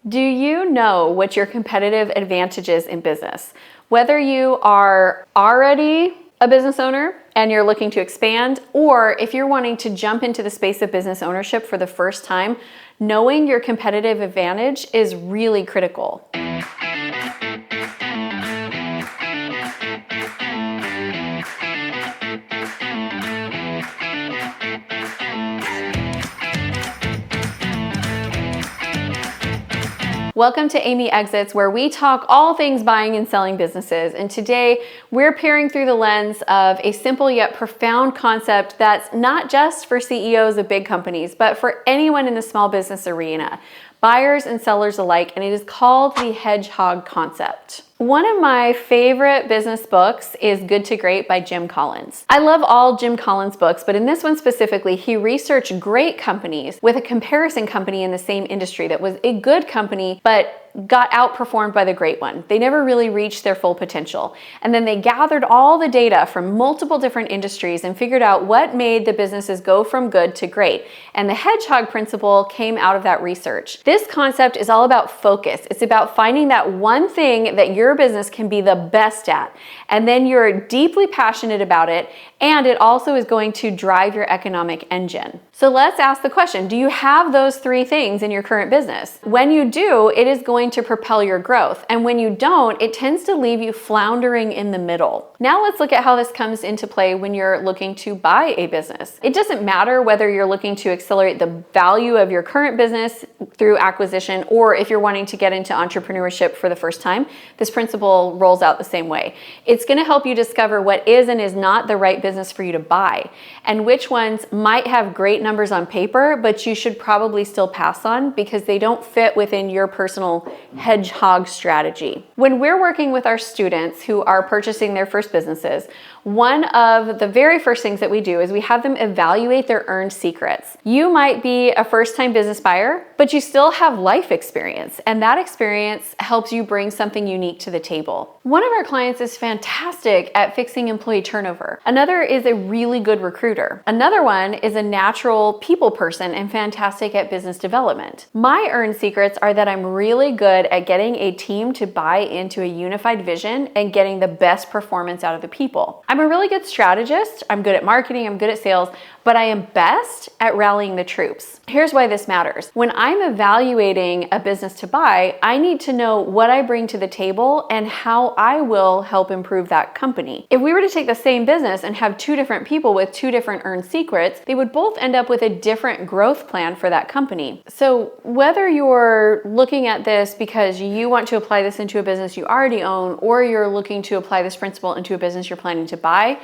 Do you know what your competitive advantage is in business? Whether you are already a business owner and you're looking to expand, or if you're wanting to jump into the space of business ownership for the first time, knowing your competitive advantage is really critical. Welcome to Amy Exits, where we talk all things buying and selling businesses. And today we're peering through the lens of a simple yet profound concept that's not just for CEOs of big companies, but for anyone in the small business arena, buyers and sellers alike, and it is called the Hedgehog concept. One of my favorite business books is Good to Great by Jim Collins. I love all Jim Collins books, but in this one specifically, he researched great companies with a comparison company in the same industry that was a good company, but got outperformed by the great one. They never really reached their full potential. And then they gathered all the data from multiple different industries and figured out what made the businesses go from good to great. And the Hedgehog Principle came out of that research. This concept is all about focus. It's about finding that one thing that your business can be the best at. And then you're deeply passionate about it. And it also is going to drive your economic engine. So let's ask the question, do you have those three things in your current business? When you do, it is going to propel your growth. And when you don't, it tends to leave you floundering in the middle. Now let's look at how this comes into play when you're looking to buy a business. It doesn't matter whether you're looking to accelerate the value of your current business through acquisition, or if you're wanting to get into entrepreneurship for the first time, this principle rolls out the same way. It's going to help you discover what is and is not the right business for you to buy, and which ones might have great numbers on paper, but you should probably still pass on because they don't fit within your personal hedgehog strategy. When we're working with our students who are purchasing their first businesses, one of the very first things that we do is we have them evaluate their earned secrets. You might be a first-time business buyer, but you still have life experience, and that experience helps you bring something unique to the table. One of our clients is fantastic at fixing employee turnover. Another is a really good recruiter. Another one is a natural people person and fantastic at business development. My earned secrets are that I'm really good at getting a team to buy into a unified vision and getting the best performance out of the people. I'm a really good strategist. I'm good at marketing. I'm good at sales, but I am best at rallying the troops. Here's why this matters. When I'm evaluating a business to buy, I need to know what I bring to the table and how I will help improve that company. If we were to take the same business and have two different people with two different earned secrets, they would both end up with a different growth plan for that company. So whether you're looking at this because you want to apply this into a business you already own, or you're looking to apply this principle into a business you're planning to buy,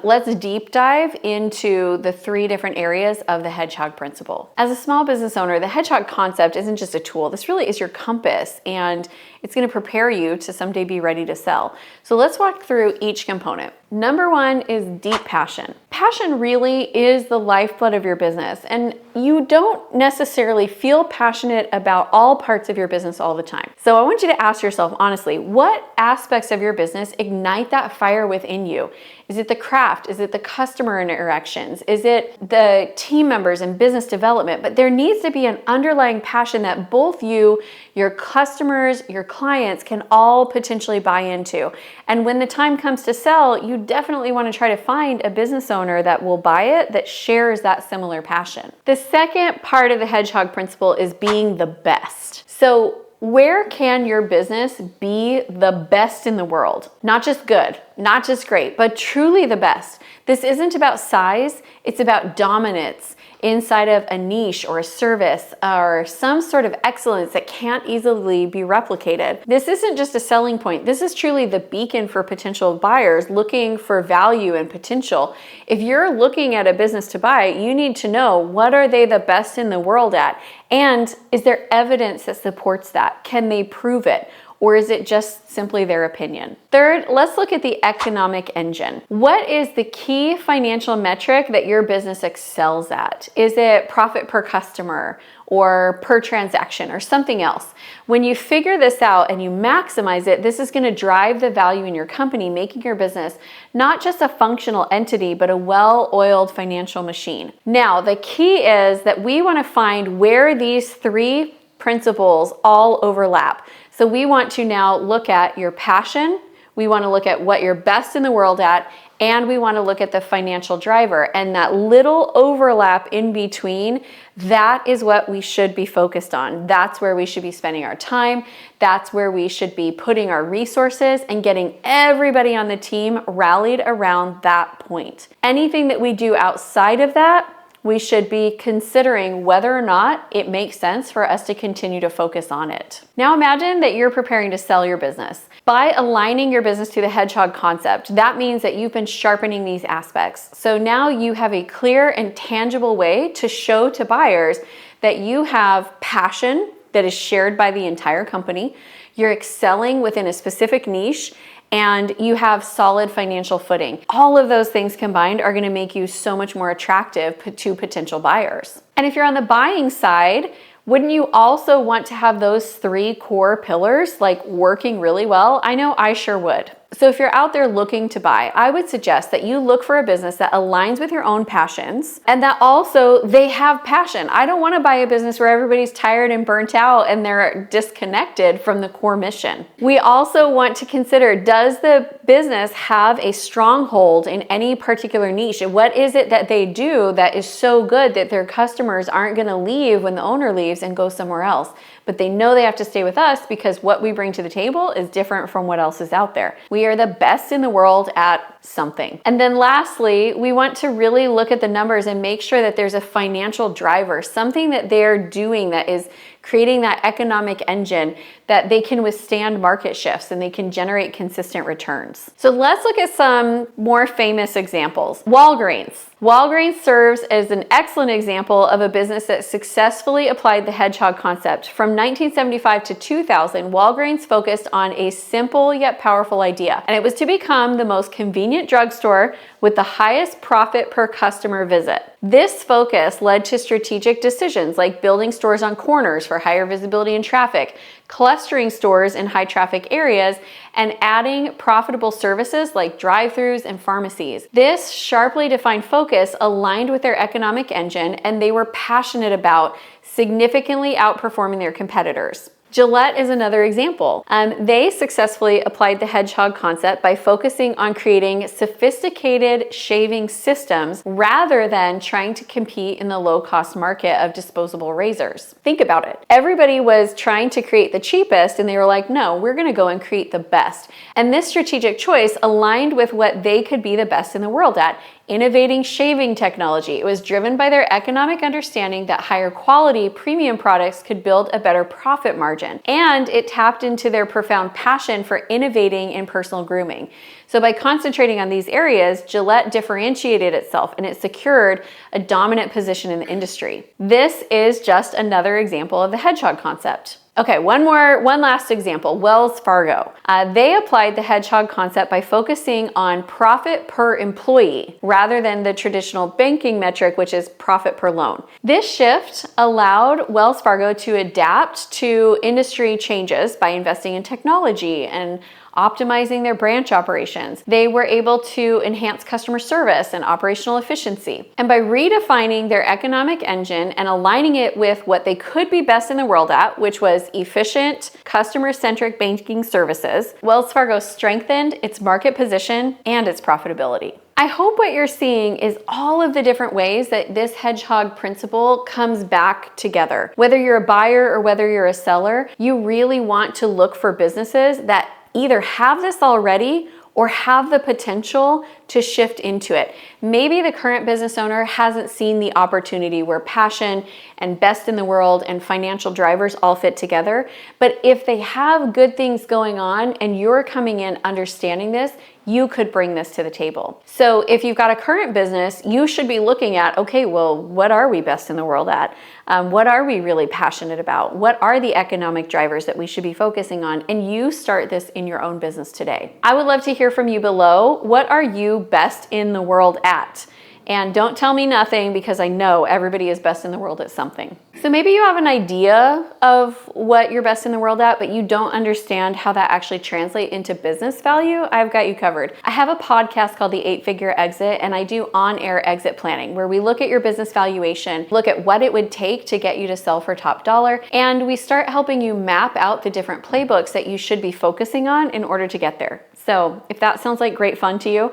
let's deep dive into the three different areas of the Hedgehog Principle. As a small business owner, the Hedgehog concept isn't just a tool. This really is your compass, and it's going to prepare you to someday be ready to sell. So let's walk through each component. Number one is deep passion. Passion really is the lifeblood of your business, and you don't necessarily feel passionate about all parts of your business all the time. So I want you to ask yourself honestly, what aspects of your business ignite that fire within you? Is it the craft? Is it the customer interactions? Is it the team members and business development? But there needs to be an underlying passion that both you, your customers, your clients can all potentially buy into. And when the time comes to sell, you definitely want to try to find a business owner that will buy it, that shares that similar passion. The second part of the Hedgehog Principle is being the best. So where can your business be the best in the world? Not just good, not just great, but truly the best. This isn't about size, it's about dominance inside of a niche or a service or some sort of excellence that can't easily be replicated. This isn't just a selling point. This is truly the beacon for potential buyers looking for value and potential. If you're looking at a business to buy, you need to know, what are they the best in the world at? And is there evidence that supports that? Can they prove it? Or is it just simply their opinion? Third, let's look at the economic engine. What is the key financial metric that your business excels at? Is it profit per customer or per transaction or something else? When you figure this out and you maximize it, this is going to drive the value in your company, making your business not just a functional entity, but a well-oiled financial machine. Now, the key is that we want to find where these three principles all overlap. So we want to now look at your passion, we want to look at what you're best in the world at, and we want to look at the financial driver. And that little overlap in between, that is what we should be focused on. That's where we should be spending our time. That's where we should be putting our resources and getting everybody on the team rallied around that point. Anything that we do outside of that, we should be considering whether or not it makes sense for us to continue to focus on it. Now imagine that you're preparing to sell your business. By aligning your business to the Hedgehog concept, that means that you've been sharpening these aspects. So now you have a clear and tangible way to show to buyers that you have passion that is shared by the entire company, you're excelling within a specific niche, and you have solid financial footing. All of those things combined are going to make you so much more attractive to potential buyers. And if you're on the buying side, wouldn't you also want to have those 3 core pillars like working really well? I know I sure would. So if you're out there looking to buy, I would suggest that you look for a business that aligns with your own passions and that also they have passion. I don't want to buy a business where everybody's tired and burnt out and they're disconnected from the core mission. We also want to consider, does the business have a stronghold in any particular niche? And what is it that they do that is so good that their customers aren't going to leave when the owner leaves and go somewhere else? But they know they have to stay with us because what we bring to the table is different from what else is out there. We are the best in the world at something. And then lastly, we want to really look at the numbers and make sure that there's a financial driver, something that they're doing that is creating that economic engine that they can withstand market shifts and they can generate consistent returns. So let's look at some more famous examples. Walgreens. Walgreens serves as an excellent example of a business that successfully applied the Hedgehog concept. From 1975 to 2000, Walgreens focused on a simple yet powerful idea, and it was to become the most convenient drugstore with the highest profit per customer visit. This focus led to strategic decisions like building stores on corners for higher visibility and traffic, clustering stores in high traffic areas, and adding profitable services like drive-thrus and pharmacies. This sharply defined focus aligned with their economic engine, and they were passionate about significantly outperforming their competitors. Gillette is another example. They successfully applied the Hedgehog concept by focusing on creating sophisticated shaving systems rather than trying to compete in the low-cost market of disposable razors. Think about it. Everybody was trying to create the cheapest and they were like, no, we're gonna go and create the best. And this strategic choice aligned with what they could be the best in the world at, innovating shaving technology. It was driven by their economic understanding that higher quality premium products could build a better profit margin. And it tapped into their profound passion for innovating in personal grooming. So by concentrating on these areas, Gillette differentiated itself and it secured a dominant position in the industry. This is just another example of the Hedgehog concept. Okay, one last example, Wells Fargo. They applied the Hedgehog concept by focusing on profit per employee rather than the traditional banking metric, which is profit per loan. This shift allowed Wells Fargo to adapt to industry changes by investing in technology and optimizing their branch operations. They were able to enhance customer service and operational efficiency. And by redefining their economic engine and aligning it with what they could be best in the world at, which was efficient, customer-centric banking services, Wells Fargo strengthened its market position and its profitability. I hope what you're seeing is all of the different ways that this Hedgehog principle comes back together. Whether you're a buyer or whether you're a seller, you really want to look for businesses that either have this already or have the potential to shift into it. Maybe the current business owner hasn't seen the opportunity where passion and best in the world and financial drivers all fit together. But if they have good things going on and you're coming in understanding this, you could bring this to the table. So if you've got a current business, you should be looking at, okay, well, what are we best in the world at? What are we really passionate about? What are the economic drivers that we should be focusing on? And you start this in your own business today. I would love to hear from you below. What are you best in the world at? And don't tell me nothing, because I know everybody is best in the world at something. So maybe you have an idea of what you're best in the world at, but you don't understand how that actually translates into business value. I've got you covered. I have a podcast called The 8-Figure Exit, and I do on-air exit planning, where we look at your business valuation, look at what it would take to get you to sell for top dollar, and we start helping you map out the different playbooks that you should be focusing on in order to get there. So if that sounds like great fun to you,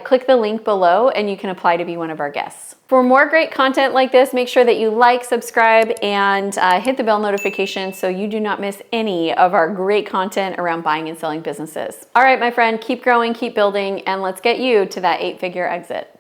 click the link below and you can apply to be one of our guests. For more great content like this, make sure that you like, subscribe, and hit the bell notification so you do not miss any of our great content around buying and selling businesses. All right, my friend, keep growing, keep building, and let's get you to that 8-figure exit.